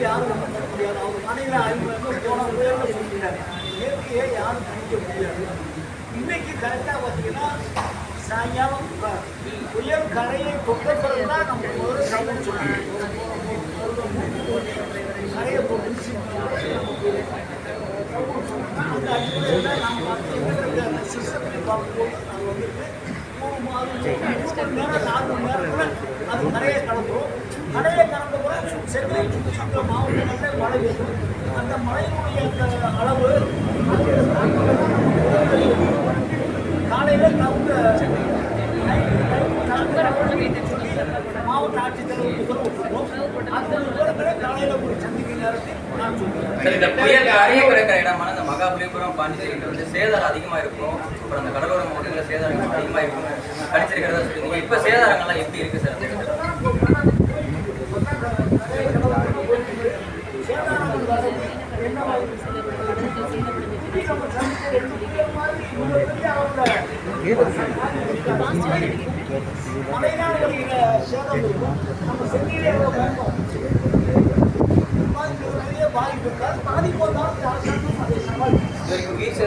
யாரும் ஒன்றும் பண்ண முடியாது. அவங்க மனையில் 50 போன உயர்வு சொல்லிட்டாங்க. இயற்கையை யாரும் கணிக்க முடியாது. இன்னைக்கு கரெக்டாக பார்த்தீங்கன்னா சாயங்காலம் புயல் கரையை தொட்ட பிறகுதான் நம்ம ஒரு சமம் சொன்னாங்க. கரையை தொட்டு அந்த அடிப்படையில் தான் நாம் பார்த்து சிஸ்டத்தை பார்க்கும்போது அது வந்துட்டு 3 மாதம் 4 மணி நேரத்தில் அது கரையை கடந்துடும். கரையை கடந்த பிறகு சென்னை சுற்றி இருக்கிற மாவட்டங்களில் மழை பெய்யும். அந்த மழையினுடைய அந்த அளவு காலையில் தகுந்த மாவட்ட ஆட்சித்தலைவருக்கு விட்டுருவோம். அந்த விவரத்தில் காலையில் ஒரு சந்திக்க நேரத்தில் நான் சொல்லுவேன். இந்த புயல் கரையை கிடக்கிற இடமான இந்த மகாபலிபுரம் பாண்டிச்சேரியில் வந்து சேதாரம் அதிகமாக இருக்கும். அப்புறம் அந்த கடலோர மாவட்டங்களில் சேதாரம் அதிகமாக இருக்கும் கணிச்சிருக்கிறதா சொல்லுவீங்க. இப்போ சேதாரங்கள்லாம் எப்படி இருக்கு சார்? மழையினால் வருகிற சேதம் நம்ம சென்னையிலே